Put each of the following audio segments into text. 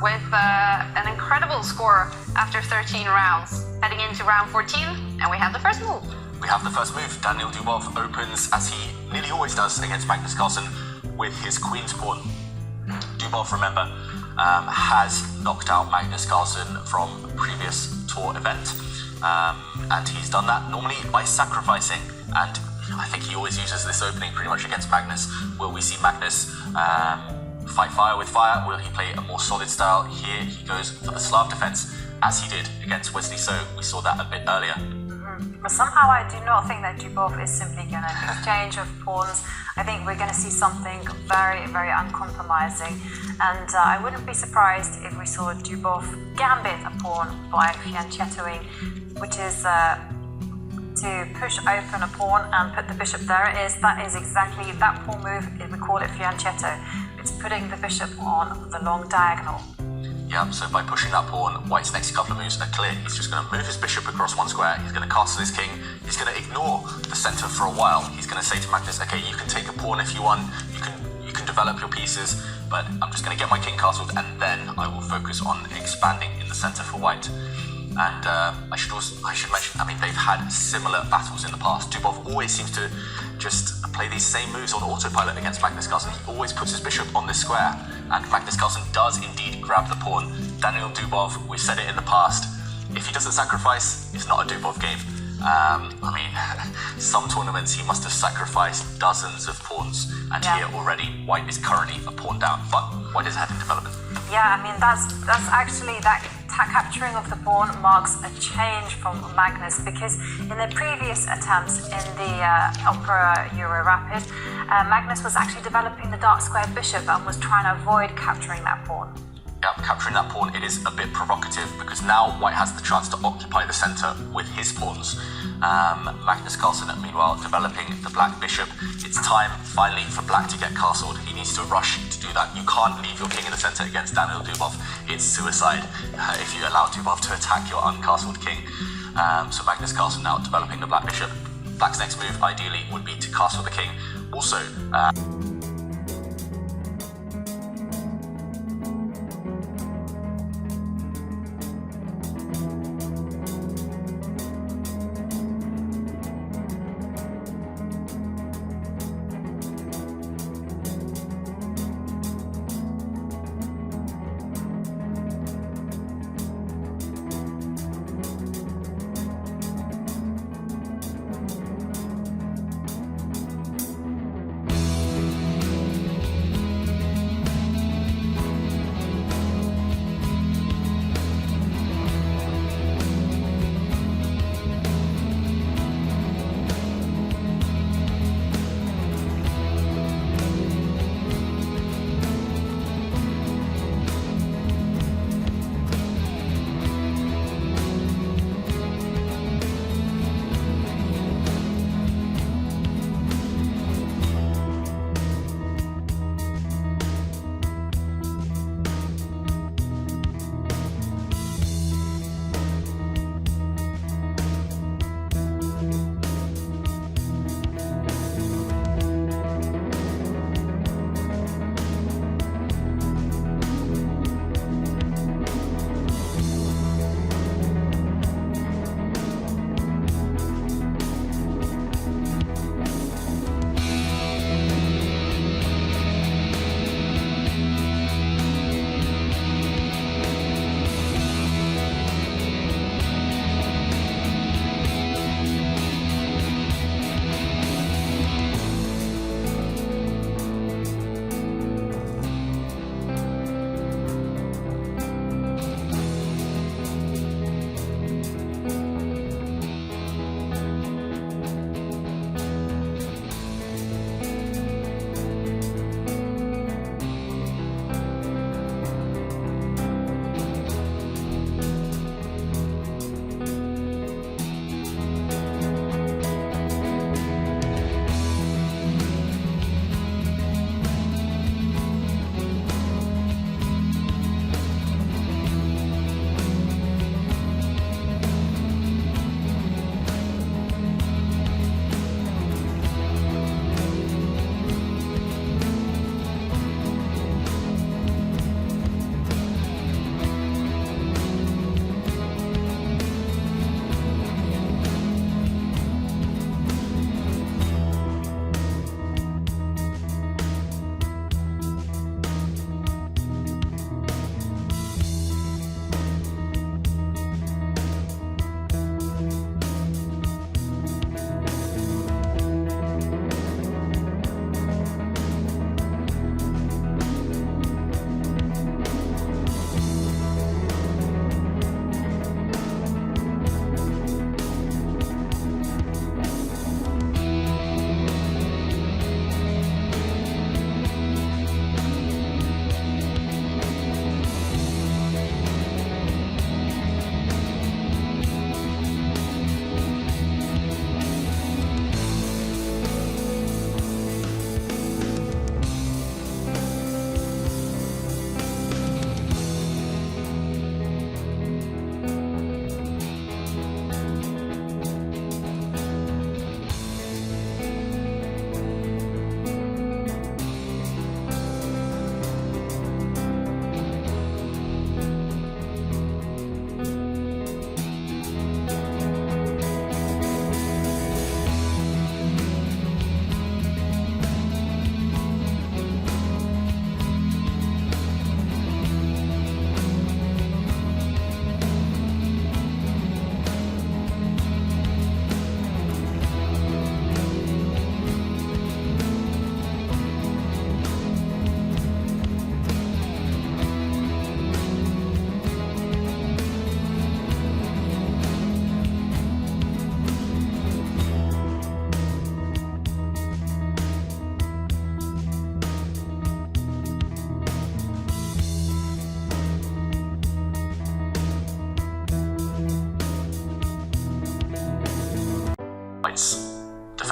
with an incredible score after 13 rounds. Heading into round 14, and we have the first move. We have the first move. Daniil Dubov opens, as he nearly always does against Magnus Carlsen, with his queen's pawn. Dubov, remember, has knocked out Magnus Carlsen from a previous tour event, and he's done that normally by sacrificing, and I think he always uses this opening pretty much against Magnus. Will we see Magnus fight fire with fire? Will he play a more solid style? Here he goes for the Slav defense, as he did against Wesley So. We saw that a bit earlier. But somehow I do not think that Dubov is simply going to exchange of pawns. I think we're going to see something very, very uncompromising. And I wouldn't be surprised if we saw Dubov gambit a pawn by fianchettoing, which is to push open a pawn and put the bishop there. That is exactly that pawn move. We call it fianchetto. It's putting the bishop on the long diagonal. Yeah, so by pushing that pawn, White's next couple of moves are clear. He's just going to move his bishop across one square. He's going to castle his king. He's going to ignore the center for a while. He's going to say to Magnus, okay, you can take a pawn if you want. You can develop your pieces, but I'm just going to get my king castled, and then I will focus on expanding in the center for White. And I should mention, I mean, they've had similar battles in the past. Dubov always seems to just play these same moves on autopilot against Magnus Carlsen. He always puts his bishop on this square, and Magnus Carlsen does indeed grab the pawn. Daniil Dubov, we've said it in the past, if he doesn't sacrifice, it's not a Dubov game. I mean, some tournaments he must have sacrificed dozens of pawns, and here already White is currently a pawn down, but White is ahead in development. Yeah, I mean, that's actually, that capturing of the pawn marks a change from Magnus, because in the previous attempts in the Opera Euro Rapid, Magnus was actually developing the dark square bishop and was trying to avoid capturing that pawn. Yeah, capturing that pawn, it is a bit provocative, because now White has the chance to occupy the center with his pawns. Magnus Carlsen, meanwhile, developing the black bishop. It's time, finally, for black to get castled. He needs to rush to do that. You can't leave your king in the center against Daniil Dubov. It's suicide if you allow Dubov to attack your uncastled king. So Magnus Carlsen now developing the black bishop. Black's next move, ideally, would be to castle the king. Also,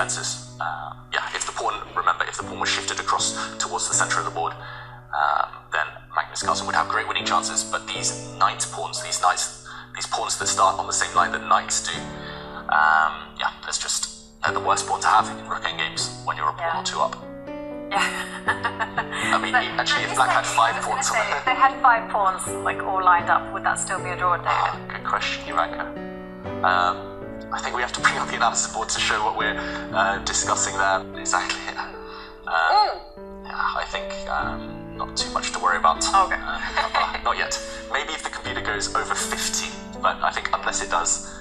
defenses. If the pawn, remember, if the pawn was shifted across towards the center of the board, then Magnus Carlsen would have great winning chances. But these knight pawns, these pawns that start on the same line that knights do, they're the worst pawn to have in rook endgames when you're a pawn or two up. Yeah. I mean, actually, if black had 5 pawns, if they had 5 pawns like all lined up, would that still be a draw, David? Good question, Ivanka. I think we have to bring up the analysis board to show what we're discussing there. Exactly. I think not too much to worry about. Okay. Not yet. Maybe if the computer goes over 50, but I think unless it does,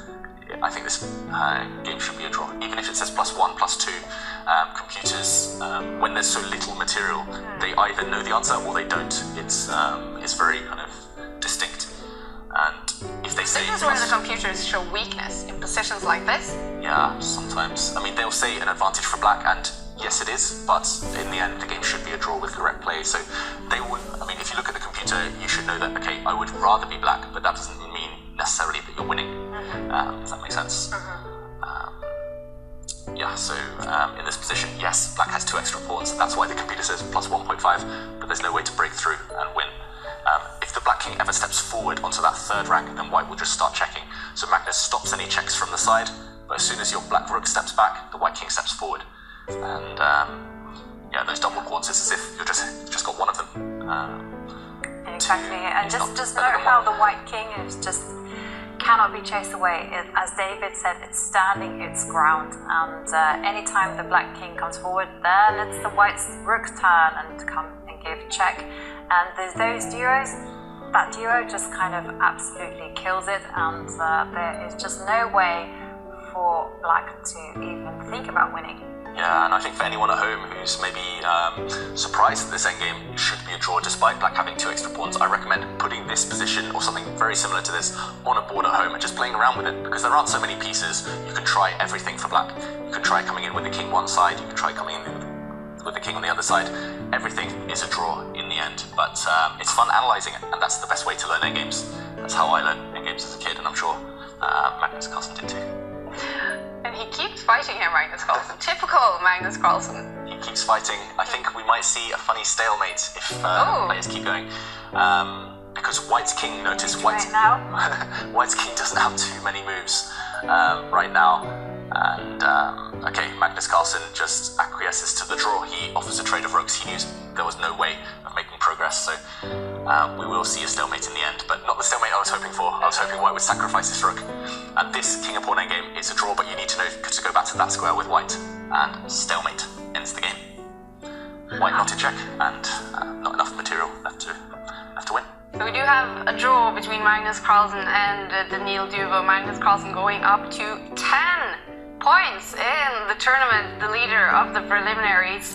I think this game should be a draw. Even if it says +1, +2, computers, when there's so little material, they either know the answer or they don't. It's very kind of distinct. And if they say this is where the computers show weakness in positions like this. Yeah, sometimes. I mean, they'll say an advantage for black, and yes, it is, but in the end, the game should be a draw with correct play. So they would, I mean, if you look at the computer, you should know that, okay, I would rather be black, but that doesn't mean necessarily that you're winning. Does that make sense? In this position, yes, black has 2 extra pawns. That's why the computer says +1.5, but there's no way to break through and win. If the black king ever steps forward onto that 3rd rank, then white will just start checking. So Magnus stops any checks from the side, but as soon as your black rook steps back, the white king steps forward. And those double pawns, it's as if you've just got one of them. Exactly, and just note how the white king is just cannot be chased away. As David said, it's standing its ground, and anytime the black king comes forward, then it's the white's rook's turn and come and give check. And there's those duos, that duo just kind of absolutely kills it, and there is just no way for black to even think about winning. Yeah, and I think for anyone at home who's maybe surprised that this endgame should be a draw despite black having 2 extra pawns, I recommend putting this position or something very similar to this on a board at home and just playing around with it, because there aren't so many pieces. You can try everything for black. You can try coming in with the king one side, you can try coming in with the king on the other side. Everything is a draw in the end, but it's fun analysing it, and that's the best way to learn endgames. That's how I learned endgames as a kid, and I'm sure Magnus Carlsen did too. And he keeps fighting here, Magnus Carlsen. Typical Magnus Carlsen. He keeps fighting. I think we might see a funny stalemate if players keep going. Because White's king, notice White's king doesn't have too many moves right now. And Magnus Carlsen just acquiesces to the draw. He offers a trade of rooks. He knew there was no way of making progress, so we will see a stalemate in the end, but not the stalemate I was hoping for. I was hoping White would sacrifice his rook. And this king and pawn endgame is a draw, but you need to know to go back to that square with White, and stalemate ends the game. White not to check, and not enough material left to win. So we do have a draw between Magnus Carlsen and Daniil Dubov. Magnus Carlsen going up to 10 points in the tournament, the leader of the preliminaries.